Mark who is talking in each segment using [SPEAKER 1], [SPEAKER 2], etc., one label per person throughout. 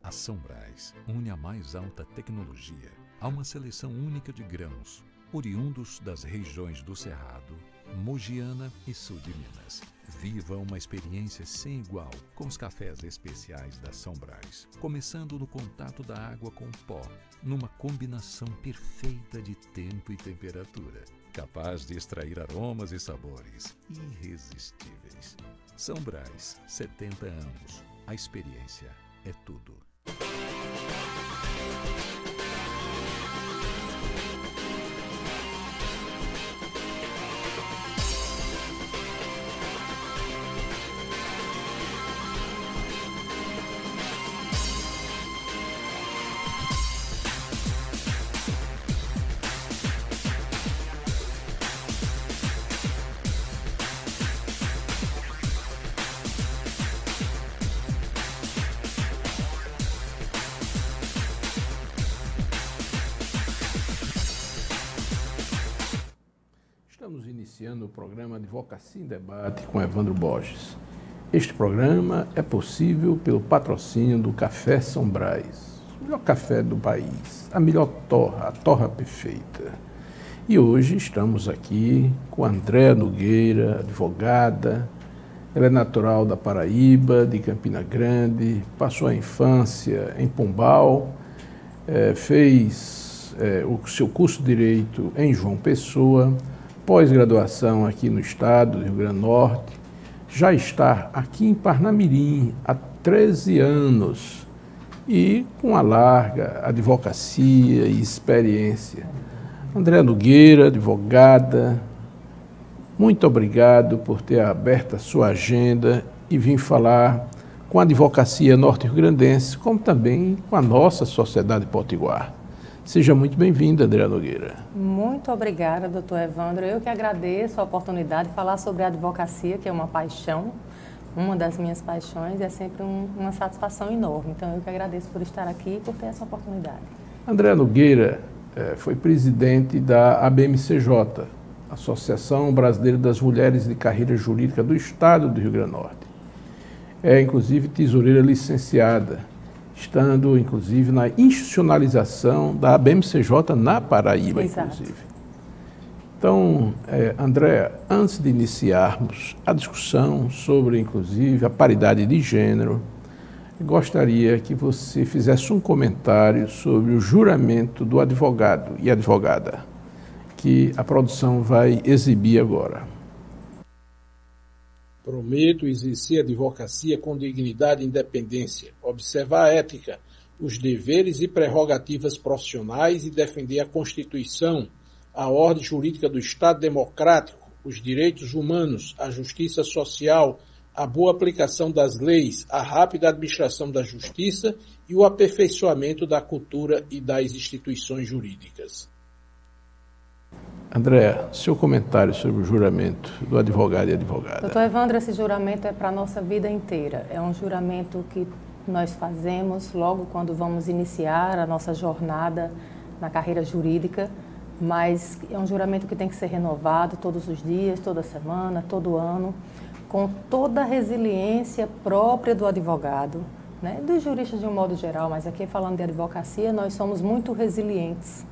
[SPEAKER 1] A São Brás une a mais alta tecnologia a uma seleção única de grãos, oriundos das regiões do Cerrado, Mogiana e Sul de Minas. Viva uma experiência sem igual com os cafés especiais da São Brás, começando no contato da água com o pó, numa combinação perfeita de tempo e temperatura, capaz de extrair aromas e sabores irresistíveis. São Brás, 70 anos. A experiência é tudo.
[SPEAKER 2] Estamos iniciando o programa Advocacia em Debate com Evandro Borges. Este programa é possível pelo patrocínio do Café São Brás, o melhor café do país, a melhor torra, a torra perfeita. E hoje estamos aqui com a Andréa Nogueira, advogada. Ela é natural da Paraíba, de Campina Grande, passou a infância em Pombal, fez o seu curso de Direito em João Pessoa, pós-graduação aqui no estado do Rio Grande do Norte, já está aqui em Parnamirim há 13 anos e com uma larga advocacia e experiência. Andréa Nogueira, advogada, muito obrigado por ter aberto a sua agenda e vir falar com a advocacia norte-riograndense, como também com a nossa sociedade potiguar. Seja muito bem-vinda, Andréa Nogueira.
[SPEAKER 3] Muito obrigada, doutor Evandro. Eu que agradeço a oportunidade de falar sobre a advocacia, que é uma paixão, uma das minhas paixões, e é sempre uma satisfação enorme. Então, eu que agradeço por estar aqui e por ter essa oportunidade.
[SPEAKER 2] Andréa Nogueira foi presidente da ABMCJ, Associação Brasileira das Mulheres de Carreira Jurídica do Estado do Rio Grande do Norte. É, inclusive, tesoureira licenciada, estando, inclusive, na institucionalização da ABMCJ na Paraíba,
[SPEAKER 3] Exato.
[SPEAKER 2] Inclusive. Então, Andréa, antes de iniciarmos a discussão sobre, inclusive, a paridade de gênero, gostaria que você fizesse um comentário sobre o juramento do advogado e advogada, que a produção vai exibir agora. Prometo exercer a advocacia com dignidade e independência, observar a ética, os deveres e prerrogativas profissionais e defender a Constituição, a ordem jurídica do Estado democrático, os direitos humanos, a justiça social, a boa aplicação das leis, a rápida administração da justiça e o aperfeiçoamento da cultura e das instituições jurídicas. Andréa, seu comentário sobre o juramento do advogado e advogada.
[SPEAKER 3] Doutor Evandro, esse juramento é para a nossa vida inteira. É um juramento que nós fazemos logo quando vamos iniciar a nossa jornada na carreira jurídica, mas é um juramento que tem que ser renovado todos os dias, toda semana, todo ano, com toda a resiliência própria do advogado, né? Dos juristas de um modo geral, mas aqui falando de advocacia, nós somos muito resilientes.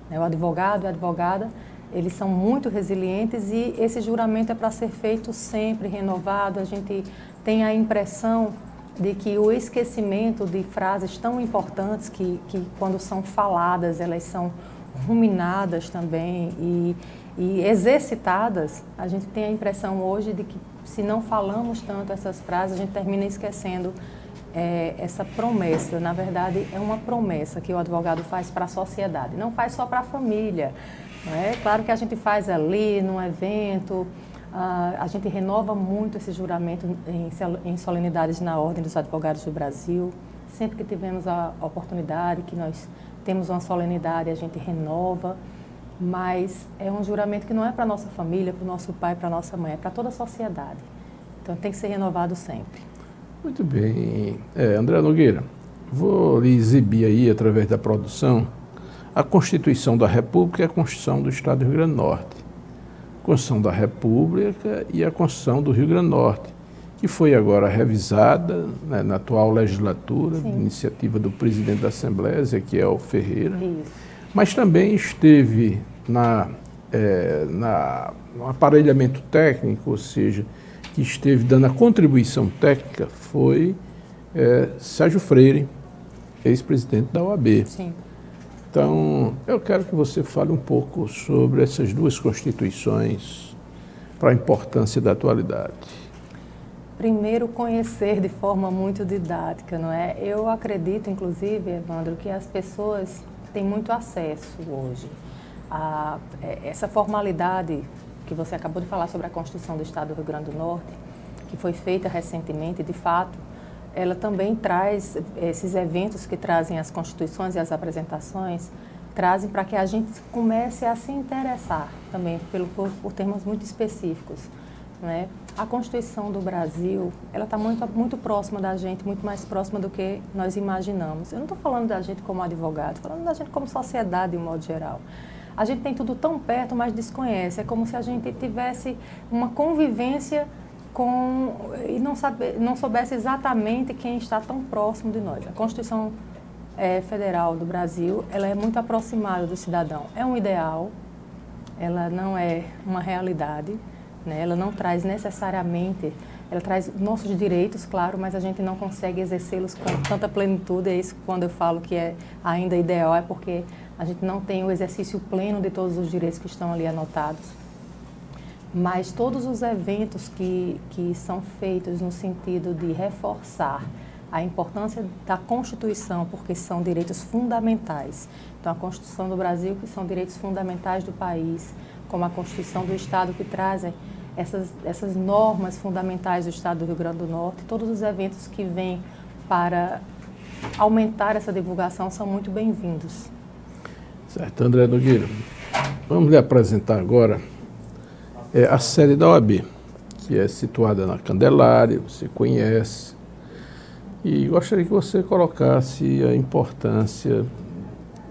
[SPEAKER 3] O advogado e a advogada, eles são muito resilientes e esse juramento é para ser feito sempre, renovado. A gente tem a impressão de que o esquecimento de frases tão importantes que quando são faladas, elas são ruminadas também e exercitadas, a gente tem a impressão hoje de que se não falamos tanto essas frases, a gente termina esquecendo essa promessa. Na verdade, é uma promessa que o advogado faz para a sociedade, não faz só para a família. Não é? Claro que a gente faz ali, num evento, a gente renova muito esse juramento em solenidades na Ordem dos Advogados do Brasil. Sempre que tivemos a oportunidade, que nós temos uma solenidade, a gente renova, mas é um juramento que não é para a nossa família, para o nosso pai, para a nossa mãe, é para toda a sociedade. Então tem que ser renovado sempre.
[SPEAKER 2] Muito bem. Andréa Nogueira, vou lhe exibir aí, através da produção, a Constituição da República e a Constituição do Estado do Rio Grande do Norte. A Constituição da República e a Constituição do Rio Grande do Norte, que foi agora revisada, né, na atual legislatura,
[SPEAKER 3] Sim.
[SPEAKER 2] iniciativa do presidente da Assembleia, Ezequiel Ferreira,
[SPEAKER 3] Isso.
[SPEAKER 2] mas também esteve no aparelhamento técnico, ou seja, que esteve dando a contribuição técnica, foi Sérgio Freire, ex-presidente da OAB.
[SPEAKER 3] Sim.
[SPEAKER 2] Então, eu quero que você fale um pouco sobre essas duas constituições para a importância da atualidade.
[SPEAKER 3] Primeiro, conhecer de forma muito didática, não é? Eu acredito, inclusive, Evandro, que as pessoas têm muito acesso hoje a essa formalidade que você acabou de falar sobre a Constituição do Estado do Rio Grande do Norte, que foi feita recentemente, de fato, ela também traz esses eventos que trazem as constituições e as apresentações, trazem para que a gente comece a se interessar também por termos muito específicos, né? A Constituição do Brasil, ela está muito próxima da gente, muito mais próxima do que nós imaginamos. Eu não estou falando da gente como advogado, estou falando da gente como sociedade, de um modo geral. A gente tem tudo tão perto, mas desconhece. É como se a gente tivesse uma convivência e não soubesse exatamente quem está tão próximo de nós. A Constituição Federal do Brasil, ela é muito aproximada do cidadão. É um ideal, ela não é uma realidade, né? Ela não traz necessariamente, ela traz nossos direitos, claro, mas a gente não consegue exercê-los com tanta plenitude. É isso, quando eu falo que é ainda ideal, é porque a gente não tem o exercício pleno de todos os direitos que estão ali anotados. Mas todos os eventos que são feitos no sentido de reforçar a importância da Constituição, porque são direitos fundamentais. Então, a Constituição do Brasil, que são direitos fundamentais do país, como a Constituição do Estado, que trazem essas normas fundamentais do Estado do Rio Grande do Norte, todos os eventos que vêm para aumentar essa divulgação são muito bem-vindos.
[SPEAKER 2] Certo, André Nogueira. Vamos lhe apresentar agora a sede da OAB, que é situada na Candelária, você conhece, e gostaria que você colocasse a importância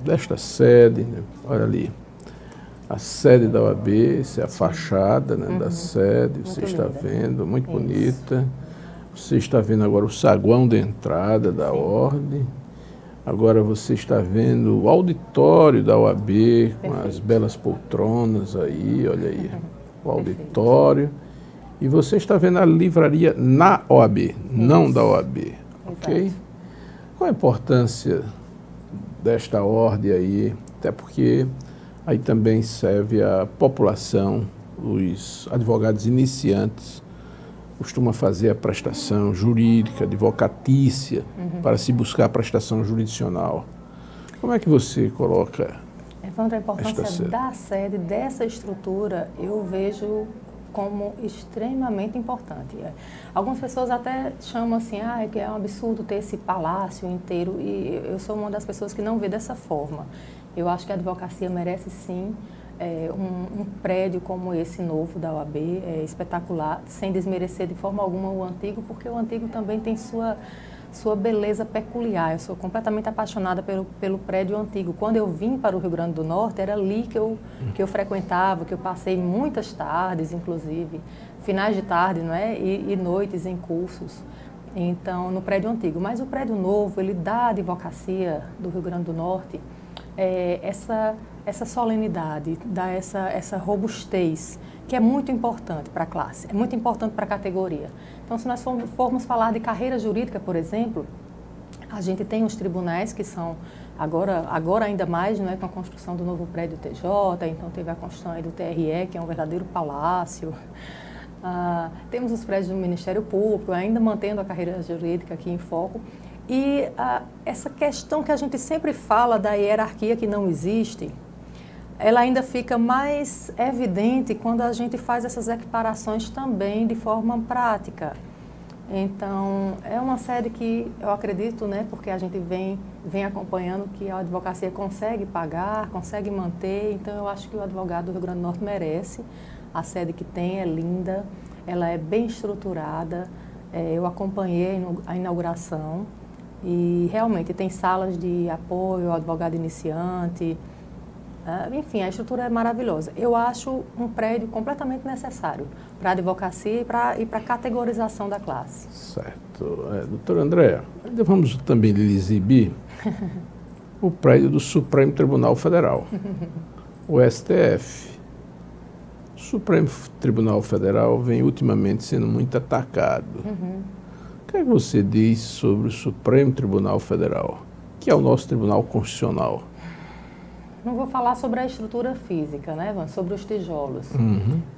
[SPEAKER 2] desta sede, né? Olha ali, a sede da OAB, essa é a fachada, né, da sede, você está vendo, muito bonita. Você está vendo agora o saguão de entrada da ordem. Agora você está vendo o auditório da OAB, com as belas poltronas aí, olha aí, o auditório. E você está vendo a livraria na OAB, não da OAB, ok? Qual a importância desta ordem aí? Até porque aí também serve a população, os advogados iniciantes costuma fazer a prestação jurídica, advocatícia, para se buscar a prestação jurisdicional. Como é que você coloca
[SPEAKER 3] Evandro, a importância da sede, dessa estrutura, eu vejo como extremamente importante. Algumas pessoas até chamam assim, que é um absurdo ter esse palácio inteiro, e eu sou uma das pessoas que não vê dessa forma. Eu acho que a advocacia merece sim um prédio como esse novo da OAB, espetacular, sem desmerecer de forma alguma o antigo, porque o antigo também tem sua beleza peculiar. Eu sou completamente apaixonada pelo prédio antigo. Quando eu vim para o Rio Grande do Norte, era ali que eu frequentava, que eu passei muitas tardes, inclusive, finais de tarde, não é? E noites em cursos. Então, no prédio antigo. Mas o prédio novo, ele dá à advocacia do Rio Grande do Norte essa solenidade, dá essa robustez, que é muito importante para a classe, é muito importante para a categoria. Então, se nós formos falar de carreira jurídica, por exemplo, a gente tem os tribunais que são, agora ainda mais, não é, com a construção do novo prédio TJ, então teve a construção aí do TRE, que é um verdadeiro palácio. Temos os prédios do Ministério Público, ainda mantendo a carreira jurídica aqui em foco. E essa questão que a gente sempre fala da hierarquia que não existe, ela ainda fica mais evidente quando a gente faz essas equiparações também de forma prática. Então, é uma sede que eu acredito, né, porque a gente vem acompanhando que a advocacia consegue pagar, consegue manter, então eu acho que o advogado do Rio Grande do Norte merece. A sede que tem é linda, ela é bem estruturada, eu acompanhei a inauguração. E realmente tem salas de apoio ao advogado iniciante, Enfim, a estrutura é maravilhosa. Eu acho um prédio completamente necessário para a advocacia e para a categorização da classe.
[SPEAKER 2] Certo. Doutora Andréa, ainda vamos também lhe exibir o prédio do Supremo Tribunal Federal, o STF. O Supremo Tribunal Federal vem ultimamente sendo muito atacado. O que é que você diz sobre o Supremo Tribunal Federal, que é o nosso Tribunal Constitucional?
[SPEAKER 3] Não vou falar sobre a estrutura física, né, Ivan? Sobre os tijolos.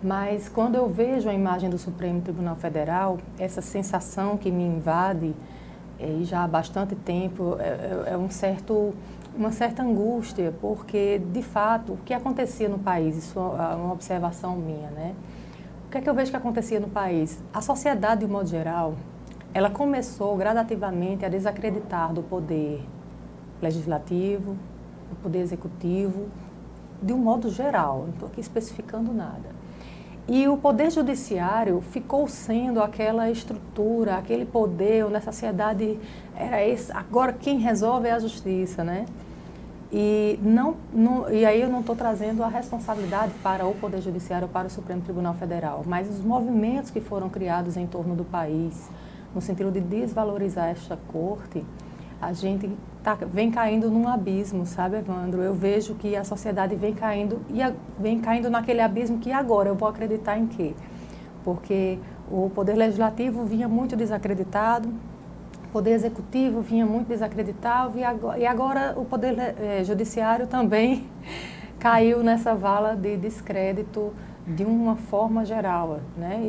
[SPEAKER 3] Mas quando eu vejo a imagem do Supremo Tribunal Federal, essa sensação que me invade, e já há bastante tempo, é uma certa angústia, porque, de fato, o que acontecia no país, isso é uma observação minha, né? O que é que eu vejo que acontecia no país? A sociedade, de um modo geral, ela começou gradativamente a desacreditar do poder legislativo, do poder executivo, de um modo geral, não estou aqui especificando nada. E o poder judiciário ficou sendo aquela estrutura, aquele poder onde a sociedade era esse, agora quem resolve é a justiça, né? E aí eu não estou trazendo a responsabilidade para o Poder Judiciário ou para o Supremo Tribunal Federal, mas os movimentos que foram criados em torno do país, no sentido de desvalorizar esta corte, a gente vem caindo num abismo, sabe, Evandro? Eu vejo que a sociedade vem caindo naquele abismo que agora eu vou acreditar em quê? Porque o Poder Legislativo vinha muito desacreditado, o Poder Executivo vinha muito desacreditado e agora o Poder Judiciário também caiu nessa vala de descrédito de uma forma geral, né?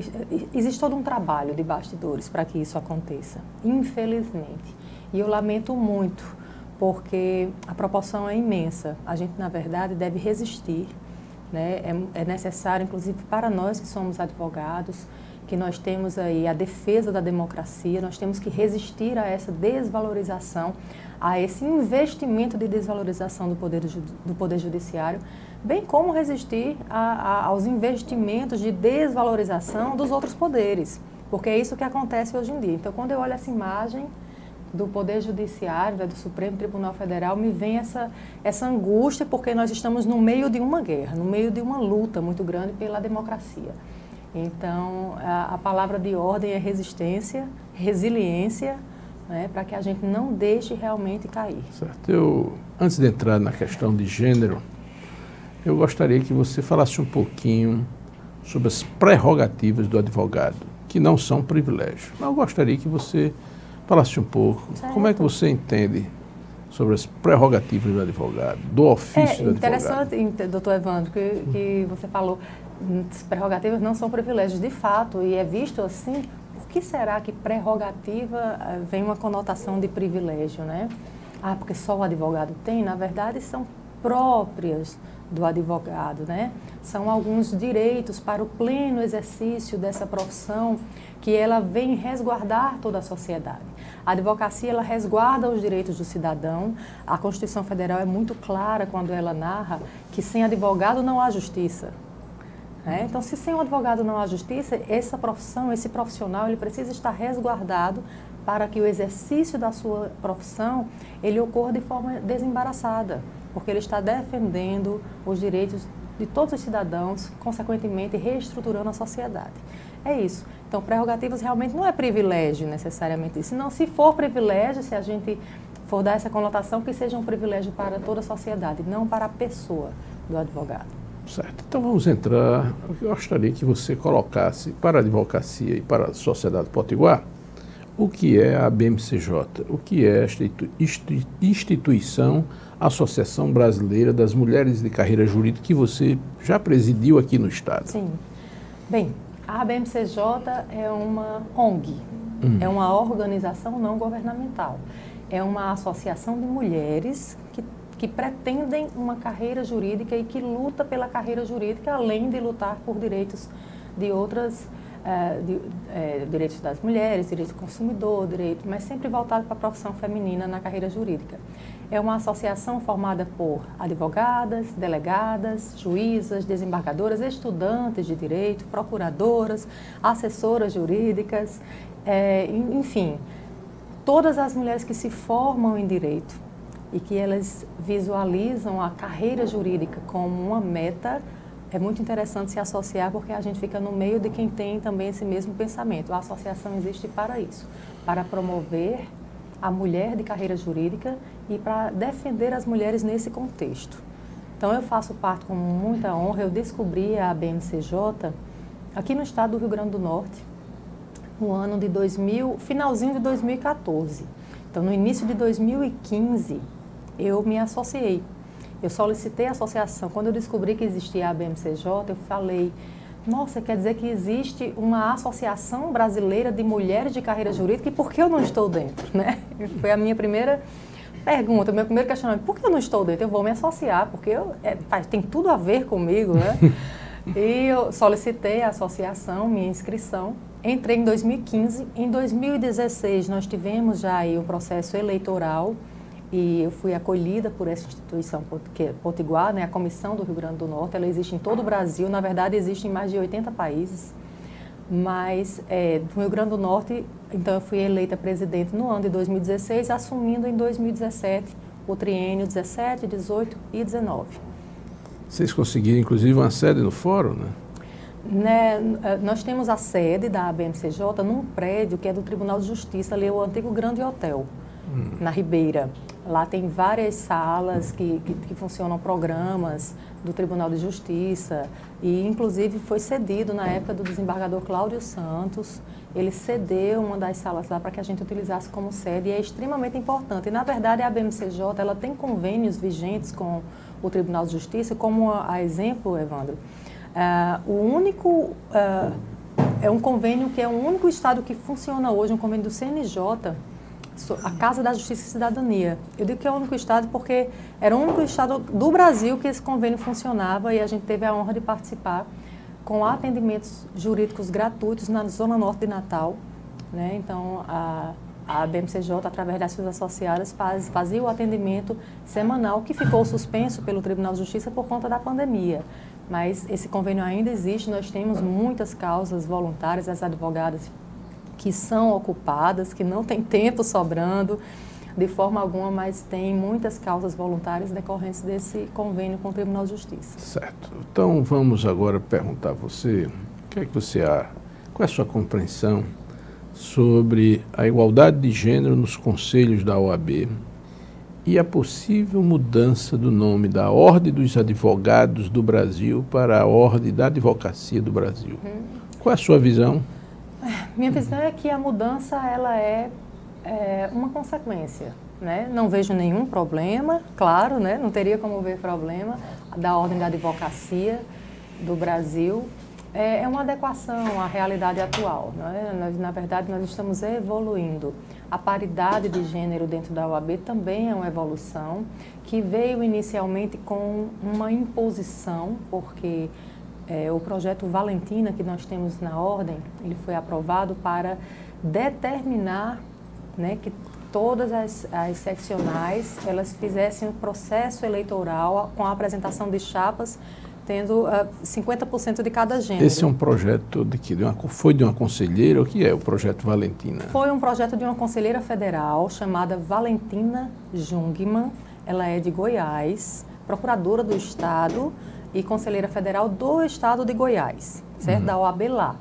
[SPEAKER 3] Existe todo um trabalho de bastidores para que isso aconteça, infelizmente. E eu lamento muito, porque a proporção é imensa. A gente, na verdade, deve resistir, né? É necessário, inclusive, para nós que somos advogados, que nós temos aí a defesa da democracia, nós temos que resistir a essa desvalorização, a esse investimento de desvalorização do poder judiciário, bem como resistir aos investimentos de desvalorização dos outros poderes, porque é isso que acontece hoje em dia. Então, quando eu olho essa imagem do Poder Judiciário, do Supremo Tribunal Federal, me vem essa angústia, porque nós estamos no meio de uma guerra, no meio de uma luta muito grande pela democracia. Então, a palavra de ordem é resistência, resiliência, né, para que a gente não deixe realmente cair.
[SPEAKER 2] Certo. Antes de entrar na questão de gênero, eu gostaria que você falasse um pouquinho sobre as prerrogativas do advogado, que não são privilégios. Mas eu gostaria que você falasse um pouco, certo. Como é que você entende sobre as prerrogativas do advogado, do ofício do advogado? É
[SPEAKER 3] interessante, doutor Evandro, que você falou, as prerrogativas não são privilégios de fato, e é visto assim. Por que será que prerrogativa vem uma conotação de privilégio, né? Porque só o advogado tem? Na verdade, são próprias do advogado, né? São alguns direitos para o pleno exercício dessa profissão que ela vem resguardar toda a sociedade. A advocacia, ela resguarda os direitos do cidadão. A Constituição Federal é muito clara quando ela narra que sem advogado não há justiça. Então, se sem um advogado não há justiça, essa profissão, esse profissional, ele precisa estar resguardado para que o exercício da sua profissão, ele ocorra de forma desembaraçada, porque ele está defendendo os direitos de todos os cidadãos, consequentemente reestruturando a sociedade. É isso. Então, prerrogativas realmente não é privilégio necessariamente isso. Senão, se for privilégio, se a gente for dar essa conotação, que seja um privilégio para toda a sociedade, não para a pessoa do advogado.
[SPEAKER 2] Certo. Então vamos entrar. Eu gostaria que você colocasse para a advocacia e para a sociedade potiguar o que é a ABMCJ, o que é esta instituição, Associação Brasileira das Mulheres de Carreira Jurídica, que você já presidiu aqui no Estado.
[SPEAKER 3] Sim. Bem, a ABMCJ é uma ONG, é uma organização não governamental. É uma associação de mulheres que pretendem uma carreira jurídica e que luta pela carreira jurídica, além de lutar por direitos de outras, direitos das mulheres, direitos do consumidor, mas sempre voltado para a profissão feminina na carreira jurídica. É uma associação formada por advogadas, delegadas, juízas, desembargadoras, estudantes de direito, procuradoras, assessoras jurídicas, enfim, todas as mulheres que se formam em direito e que elas visualizam a carreira jurídica como uma meta, é muito interessante se associar, porque a gente fica no meio de quem tem também esse mesmo pensamento. A associação existe para isso, para promover a mulher de carreira jurídica e para defender as mulheres nesse contexto. Então, eu faço parte com muita honra. Eu descobri a ABMCJ aqui no estado do Rio Grande do Norte, no ano de finalzinho de 2014. Então, no início de 2015, eu me associei. Eu solicitei a associação. Quando eu descobri que existia a ABMCJ, eu falei, nossa, quer dizer que existe uma associação brasileira de mulheres de carreira jurídica, e por que eu não estou dentro, né? Foi a minha primeira pergunta, o meu primeiro questionamento. Por que eu não estou dentro? Eu vou me associar, porque tem tudo a ver comigo, né? E eu solicitei a associação, minha inscrição. Entrei em 2015. Em 2016, nós tivemos já aí o processo eleitoral, e eu fui acolhida por essa instituição potiguar, né, a Comissão do Rio Grande do Norte. Ela existe em todo o Brasil, na verdade existe em mais de 80 países, mas no Rio Grande do Norte, então eu fui eleita presidente no ano de 2016, assumindo em 2017 o triênio 17, 18 e 19.
[SPEAKER 2] Vocês conseguiram inclusive uma sede no fórum, né?
[SPEAKER 3] Nós temos a sede da ABMCJ num prédio que é do Tribunal de Justiça, ali é o antigo Grande Hotel, na Ribeira. Lá tem várias salas que funcionam programas do Tribunal de Justiça, e inclusive foi cedido na época do desembargador Cláudio Santos. Ele cedeu uma das salas lá para que a gente utilizasse como sede, e é extremamente importante. E, na verdade, a ABMCJ ela tem convênios vigentes com o Tribunal de Justiça, como a exemplo, Evandro. É um convênio que é o único estado que funciona hoje, um convênio do CNJ, a Casa da Justiça e Cidadania. Eu digo que é o único estado porque era o único estado do Brasil que esse convênio funcionava, e a gente teve a honra de participar com atendimentos jurídicos gratuitos na Zona Norte de Natal, né? Então, a ABMCJ, através das suas associadas, fazia o atendimento semanal, que ficou suspenso pelo Tribunal de Justiça por conta da pandemia. Mas esse convênio ainda existe. Nós temos muitas causas voluntárias, as advogadas que são ocupadas, que não tem tempo sobrando de forma alguma, mas tem muitas causas voluntárias decorrentes desse convênio com o Tribunal de Justiça.
[SPEAKER 2] Certo. Então vamos agora perguntar a você, o que é que você acha, qual é a sua compreensão sobre a igualdade de gênero nos conselhos da OAB e a possível mudança do nome da Ordem dos Advogados do Brasil para a Ordem da Advocacia do Brasil. Qual é a sua visão?
[SPEAKER 3] Minha visão é que a mudança ela é uma consequência, né? Não vejo nenhum problema, claro, né? Não teria como ver problema da Ordem da Advocacia do Brasil. É uma adequação à realidade atual, né? Na verdade, nós estamos evoluindo. A paridade de gênero dentro da OAB também é uma evolução que veio inicialmente com uma imposição, porque o projeto Valentina que nós temos na Ordem, ele foi aprovado para determinar, né, que todas as seccionais elas fizessem o processo eleitoral com a apresentação de chapas, tendo 50% de cada gênero.
[SPEAKER 2] Esse é um projeto foi de uma conselheira? O que é o projeto Valentina?
[SPEAKER 3] Foi um projeto de uma conselheira federal chamada Valentina Jungmann. Ela é de Goiás, procuradora do Estado e conselheira federal do Estado de Goiás, certo? Da OAB lá.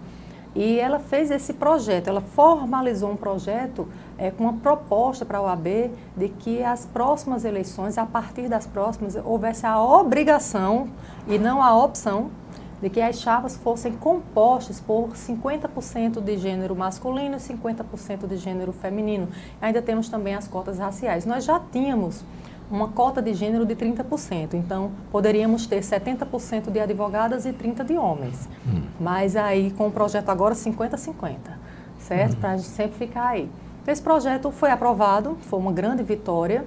[SPEAKER 3] E ela fez esse projeto, ela formalizou um projeto com uma proposta para a OAB de que as próximas eleições, a partir das próximas, houvesse a obrigação e não a opção de que as chapas fossem compostas por 50% de gênero masculino e 50% de gênero feminino. Ainda temos também as cotas raciais. Nós já tínhamos uma cota de gênero de 30%, então poderíamos ter 70% de advogadas e 30% de homens. Mas aí com o projeto agora 50-50, certo? Para a gente sempre ficar aí. Esse projeto foi aprovado, foi uma grande vitória,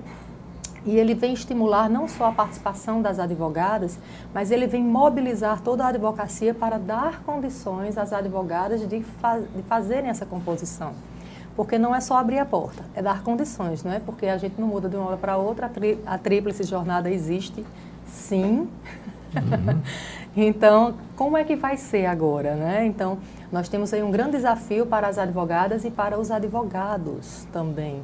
[SPEAKER 3] e ele vem estimular não só a participação das advogadas, mas ele vem mobilizar toda a advocacia para dar condições às advogadas de fazerem essa composição. Porque não é só abrir a porta, é dar condições, não é? Porque a gente não muda de uma hora para outra, a tríplice jornada existe, sim. Então, como é que vai ser agora, né? Então, nós temos aí um grande desafio para as advogadas e para os advogados também.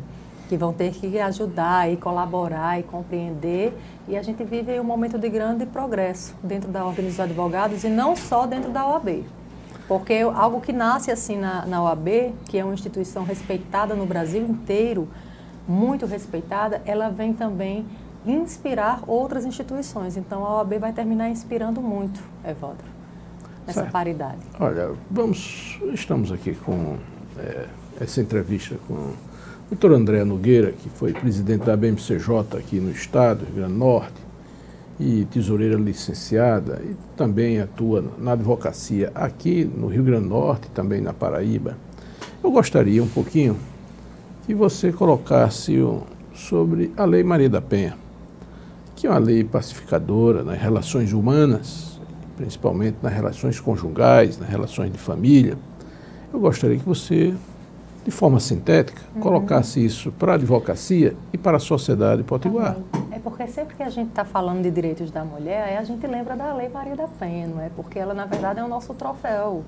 [SPEAKER 3] que vão ter que ajudar e colaborar e compreender. E a gente vive um momento de grande progresso dentro da Ordem dos Advogados e não só dentro da OAB. Porque algo que nasce assim na OAB, que é uma instituição respeitada no Brasil inteiro, muito respeitada, ela vem também inspirar outras instituições. Então a OAB vai terminar inspirando muito, Evandro, nessa paridade.
[SPEAKER 2] Olha, estamos aqui com essa entrevista com o doutor André Nogueira, que foi presidente da BMCJ aqui no estado, Rio Grande do Norte, e tesoureira licenciada, e também atua na advocacia aqui no Rio Grande do Norte, também na Paraíba. Eu gostaria um pouquinho que você colocasse sobre a Lei Maria da Penha, que é uma lei pacificadora nas relações humanas, principalmente nas relações conjugais, nas relações de família. Eu gostaria que você, de forma sintética, colocasse isso para a advocacia e para a sociedade potiguar.
[SPEAKER 3] É porque sempre que a gente está falando de direitos da mulher, aí a gente lembra da Lei Maria da Penha, não é? Porque ela, na verdade, é o nosso troféu.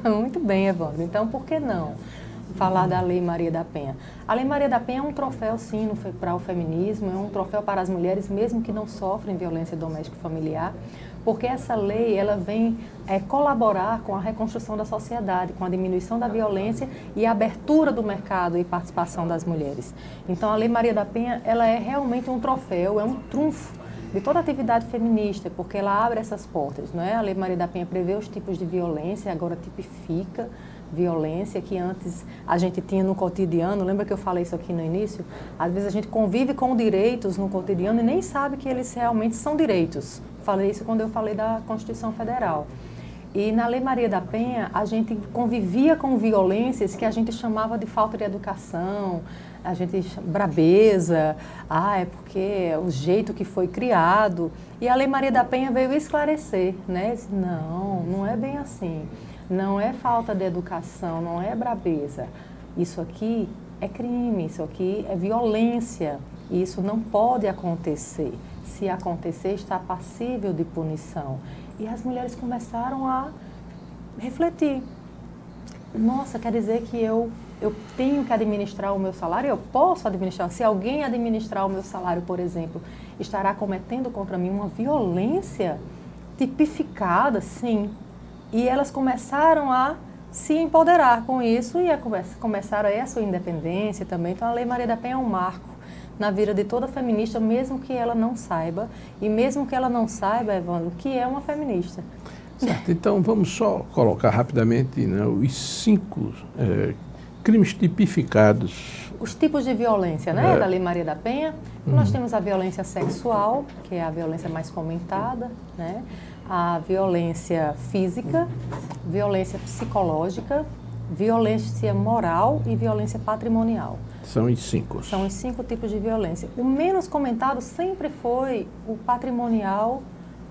[SPEAKER 3] Muito bem, Evandro. Então, por que não falar da Lei Maria da Penha? A Lei Maria da Penha é um troféu, sim, para o feminismo, é um troféu para as mulheres, mesmo que não sofrem violência doméstica e familiar, porque essa lei ela vem colaborar com a reconstrução da sociedade, com a diminuição da violência e a abertura do mercado e participação das mulheres. Então, a Lei Maria da Penha ela é realmente um troféu, é um trunfo de toda atividade feminista, porque ela abre essas portas, não é? A Lei Maria da Penha prevê os tipos de violência, agora tipifica violência que antes a gente tinha no cotidiano. Lembra que eu falei isso aqui no início? Às vezes a gente convive com direitos no cotidiano e nem sabe que eles realmente são direitos. Falei isso quando eu falei da Constituição Federal. E na Lei Maria da Penha a gente convivia com violências que a gente chamava de falta de educação, a gente brabeza, é porque é o jeito que foi criado. E a Lei Maria da Penha veio esclarecer, né? Não, não é bem assim. Não é falta de educação, não é brabeza. Isso aqui é crime, isso aqui é violência. E isso não pode acontecer. Se acontecer, está passível de punição. E as mulheres começaram a refletir. Nossa, quer dizer que eu tenho que administrar o meu salário? Eu posso administrar? Se alguém administrar o meu salário, por exemplo, estará cometendo contra mim uma violência tipificada, sim. E elas começaram a se empoderar com isso e começaram a sua independência também. Então, a Lei Maria da Penha é um marco na vida de toda feminista, mesmo que ela não saiba, e mesmo que ela não saiba, Evandro, que é uma feminista.
[SPEAKER 2] Certo, então vamos só colocar rapidamente, né, os 5 crimes tipificados.
[SPEAKER 3] Os tipos de violência, né, da Lei Maria da Penha. Nós temos a violência sexual, que é a violência mais comentada, né? A violência física, violência psicológica, violência moral e violência patrimonial.
[SPEAKER 2] São os 5.
[SPEAKER 3] São os 5 tipos de violência. O menos comentado sempre foi o patrimonial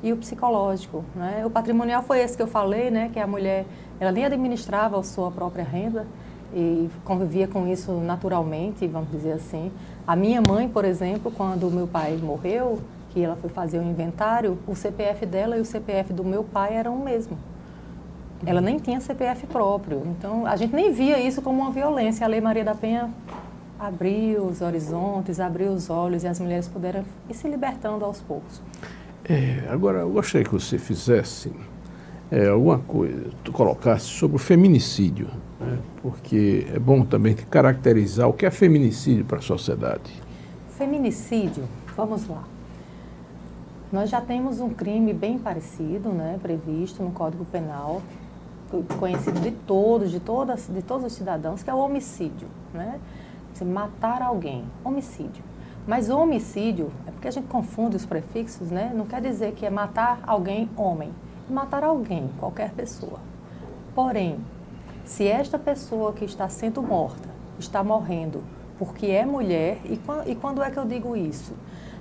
[SPEAKER 3] e o psicológico, né? O patrimonial foi esse que eu falei, né? Que a mulher, ela nem administrava a sua própria renda e convivia com isso naturalmente, vamos dizer assim. A minha mãe, por exemplo, quando o meu pai morreu, que ela foi fazer o inventário, o CPF dela e o CPF do meu pai eram o mesmo. Ela nem tinha CPF próprio. Então, a gente nem via isso como uma violência. A Lei Maria da Penha abriu os horizontes, abriu os olhos e as mulheres puderam ir se libertando aos poucos.
[SPEAKER 2] Agora, eu gostaria que você fizesse alguma coisa, tu colocasse sobre o feminicídio, né? Porque é bom também caracterizar o que é feminicídio para a sociedade.
[SPEAKER 3] Feminicídio, vamos lá. Nós já temos um crime bem parecido, né, previsto no Código Penal, conhecido de todos os cidadãos, que é o homicídio, né? Você matar alguém, homicídio. Mas o homicídio, é porque a gente confunde os prefixos, né? Não quer dizer que é matar alguém, homem. Matar alguém, qualquer pessoa. Porém, se esta pessoa que está sendo morta, está morrendo porque é mulher, e quando é que eu digo isso?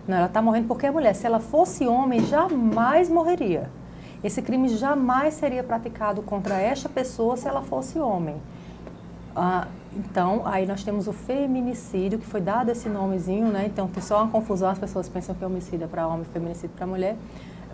[SPEAKER 3] Não, ela está morrendo porque é mulher. Se ela fosse homem, jamais morreria. Esse crime jamais seria praticado contra esta pessoa se ela fosse homem. Então, aí nós temos o feminicídio, que foi dado esse nomezinho, né? Então, tem só uma confusão, as pessoas pensam que homicídio é para homem, feminicídio para mulher.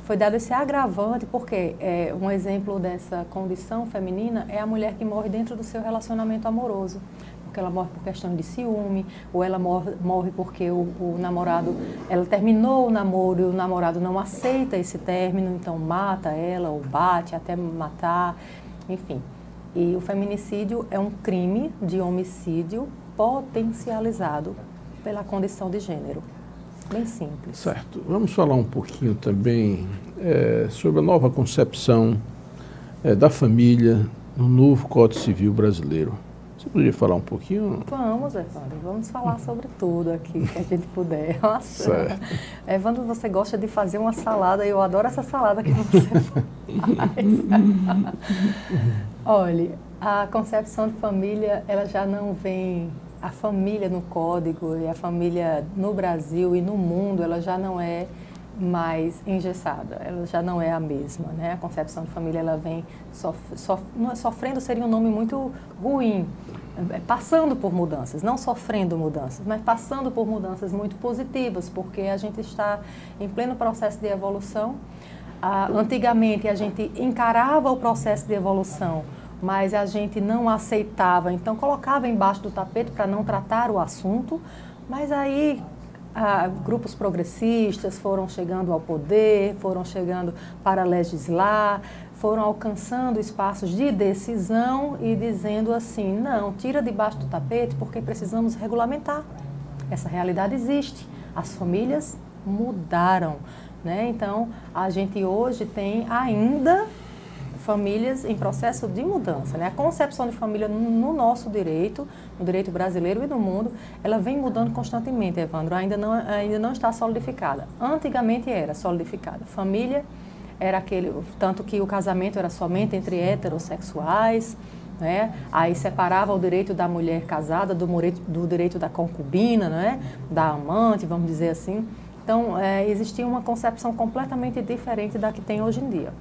[SPEAKER 3] Foi dado esse agravante, porque um exemplo dessa condição feminina é a mulher que morre dentro do seu relacionamento amoroso. porque ela morre por questão de ciúme, ou ela morre porque o namorado, ela terminou o namoro e o namorado não aceita esse término, então mata ela ou bate até matar, enfim. E o feminicídio é um crime de homicídio potencializado pela condição de gênero. Bem simples.
[SPEAKER 2] Certo. Vamos falar um pouquinho também sobre a nova concepção da família no novo Código Civil brasileiro. Você poderia falar um pouquinho?
[SPEAKER 3] Vamos, Evandro. Vamos falar sobre tudo aqui que a gente puder. Nossa.
[SPEAKER 2] Certo.
[SPEAKER 3] Evandro, você gosta de fazer uma salada e eu adoro essa salada que você faz. Olha, a concepção de família, ela já não vem... A família no Código e a família no Brasil e no mundo, ela já não é mais engessada, ela já não é a mesma, né? A concepção de família, ela vem sofrendo, seria um nome muito ruim, passando por mudanças, não sofrendo mudanças, mas passando por mudanças muito positivas, porque a gente está em pleno processo de evolução. Antigamente a gente encarava o processo de evolução, mas a gente não aceitava, então colocava embaixo do tapete para não tratar o assunto, mas aí grupos progressistas foram chegando ao poder, foram chegando para legislar, foram alcançando espaços de decisão e dizendo assim, não, tira debaixo do tapete porque precisamos regulamentar. Essa realidade existe, as famílias mudaram, né? Então, a gente hoje tem ainda famílias em processo de mudança, né? A concepção de família no nosso direito, no direito brasileiro e no mundo, ela vem mudando constantemente, Evandro, ainda não está solidificada. Antigamente era solidificada. Família era aquele, tanto que o casamento era somente entre heterossexuais, né? Aí separava o direito da mulher casada do direito da concubina, né? Da amante, vamos dizer assim. Então, existia uma concepção completamente diferente da que tem hoje em dia.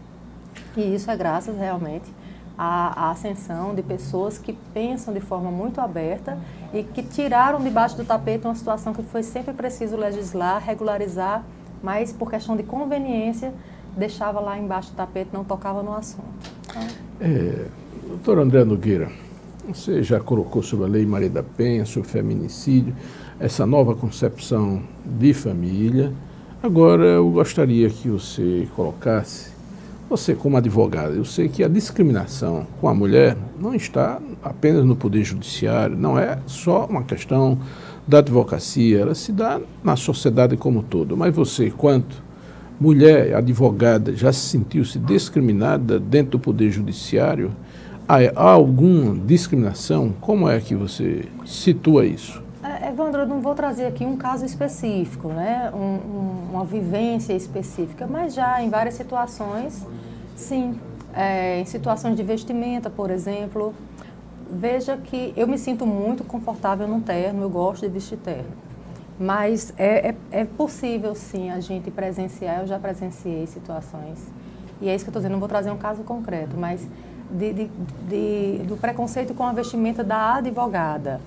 [SPEAKER 3] E isso é graças realmente à ascensão de pessoas que pensam de forma muito aberta e que tiraram debaixo do tapete uma situação que foi sempre preciso legislar, regularizar, mas por questão de conveniência deixava lá embaixo do tapete, não tocava no assunto. Então...
[SPEAKER 2] Doutor André Nogueira, você já colocou sobre a Lei Maria da Penha, sobre feminicídio, essa nova concepção de família. Agora eu gostaria que você colocasse, você como advogada, eu sei que a discriminação com a mulher não está apenas no Poder Judiciário, não é só uma questão da advocacia, ela se dá na sociedade como um todo. Mas você, quanto mulher advogada, já se sentiu-se discriminada dentro do Poder Judiciário? Há alguma discriminação? Como é que você situa isso?
[SPEAKER 3] Evandro, eu não vou trazer aqui um caso específico, né? Uma vivência específica, mas já em várias situações, sim. Em situações de vestimenta, por exemplo, veja que eu me sinto muito confortável num terno, eu gosto de vestir terno. Mas é possível, sim, a gente presenciar, eu já presenciei situações, e é isso que eu estou dizendo, não vou trazer um caso concreto, mas do preconceito com a vestimenta da advogada.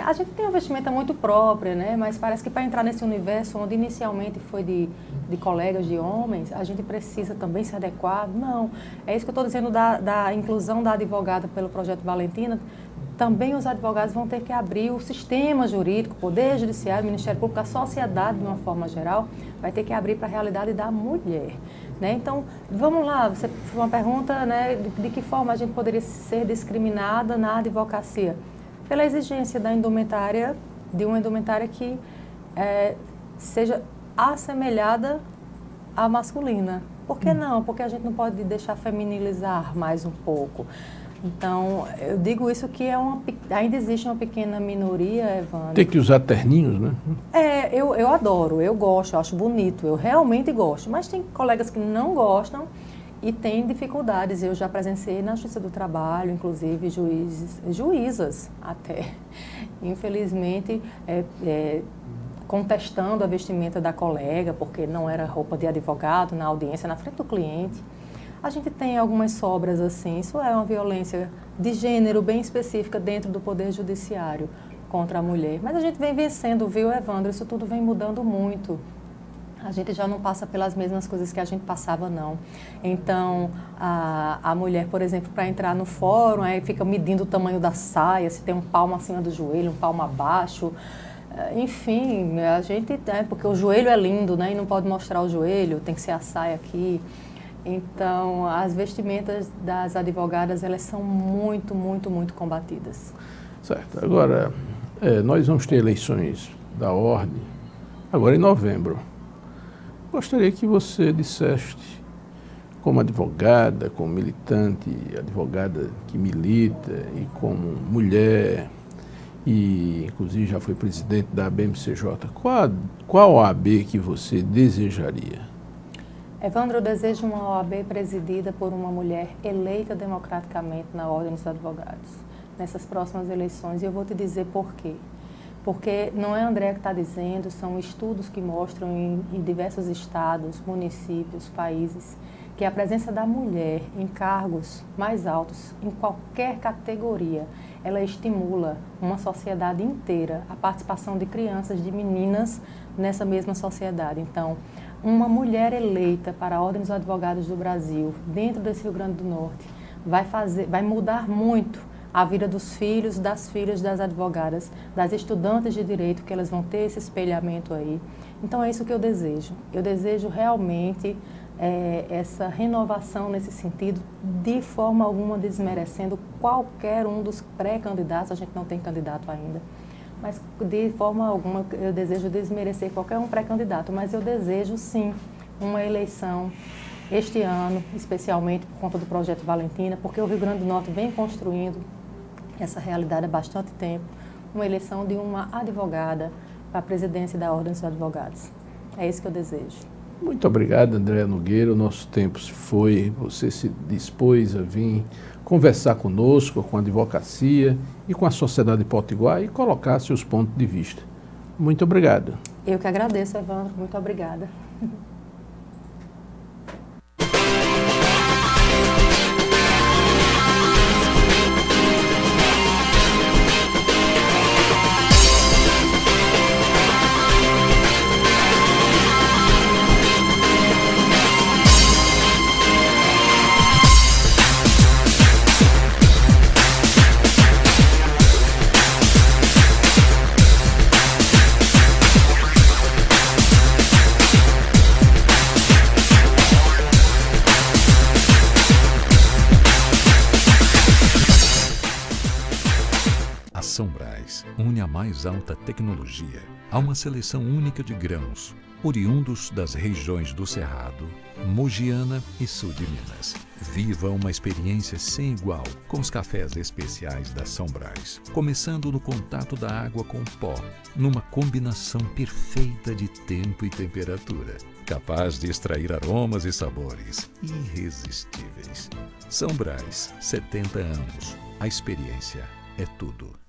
[SPEAKER 3] A gente tem uma vestimenta muito própria, né? Mas parece que para entrar nesse universo onde inicialmente foi de colegas de homens, a gente precisa também se adequar. Não, é isso que eu estou dizendo da inclusão da advogada pelo Projeto Valentina. Também os advogados vão ter que abrir o sistema jurídico, o Poder Judiciário, o Ministério Público, a sociedade de uma forma geral, vai ter que abrir para a realidade da mulher. Né? Então, vamos lá, você fez uma pergunta, né, de que forma a gente poderia ser discriminada na advocacia? Pela exigência da indumentária, de uma indumentária que seja assemelhada à masculina. Por que não? Porque a gente não pode deixar feminilizar mais um pouco. Então, eu digo isso que ainda existe uma pequena minoria, Evandro.
[SPEAKER 2] Tem que usar terninhos, né?
[SPEAKER 3] Eu adoro, eu gosto, eu acho bonito, eu realmente gosto. Mas tem colegas que não gostam e têm dificuldades. Eu já presenciei na Justiça do Trabalho, inclusive juízas até, infelizmente, contestando a vestimenta da colega, porque não era roupa de advogado, na audiência, na frente do cliente. A gente tem algumas sobras assim, isso é uma violência de gênero bem específica dentro do Poder Judiciário contra a mulher. Mas a gente vem vencendo, viu, Evandro? Isso tudo vem mudando muito. a gente já não passa pelas mesmas coisas que a gente passava, não. Então, a mulher, por exemplo, para entrar no fórum, aí fica medindo o tamanho da saia, se tem um palmo acima do joelho, um palmo abaixo. Enfim, a gente, porque o joelho é lindo, né? E não pode mostrar o joelho, tem que ser a saia aqui. Então, as vestimentas das advogadas, elas são muito, muito, muito combatidas.
[SPEAKER 2] Certo. Agora, nós vamos ter eleições da ordem, agora em novembro. Gostaria que você dissesse, como advogada, como militante, advogada que milita e como mulher, e inclusive já foi presidente da ABMCJ, qual OAB que você desejaria?
[SPEAKER 3] Evandro, eu desejo uma OAB presidida por uma mulher eleita democraticamente na Ordem dos Advogados, nessas próximas eleições, e eu vou te dizer por quê. Porque não é a Andréa que está dizendo, são estudos que mostram em diversos estados, municípios, países, que a presença da mulher em cargos mais altos, em qualquer categoria, ela estimula uma sociedade inteira, a participação de crianças, de meninas nessa mesma sociedade. Então, uma mulher eleita para a Ordem dos Advogados do Brasil, dentro desse Rio Grande do Norte, vai mudar muito a vida dos filhos, das filhas das advogadas, das estudantes de direito, que elas vão ter esse espelhamento aí. Então é isso que eu desejo. Eu desejo realmente essa renovação nesse sentido, de forma alguma desmerecendo qualquer um dos pré-candidatos, a gente não tem candidato ainda, mas de forma alguma eu desejo desmerecer qualquer um pré-candidato, mas eu desejo sim uma eleição este ano, especialmente por conta do Projeto Valentina, porque o Rio Grande do Norte vem construindo essa realidade há bastante tempo, uma eleição de uma advogada para a presidência da Ordem dos Advogados. É isso que eu desejo.
[SPEAKER 2] Muito obrigado, Andréa Nogueira. O nosso tempo se foi, você se dispôs a vir conversar conosco, com a advocacia e com a sociedade potiguar e colocar seus pontos de vista. Muito obrigado.
[SPEAKER 3] Eu que agradeço, Evandro. Muito obrigada.
[SPEAKER 1] São Brás une a mais alta tecnologia a uma seleção única de grãos, oriundos das regiões do Cerrado, Mogiana e sul de Minas. Viva uma experiência sem igual com os cafés especiais da São Brás, começando no contato da água com o pó, numa combinação perfeita de tempo e temperatura, capaz de extrair aromas e sabores irresistíveis. São Brás, 70 anos. A experiência é tudo.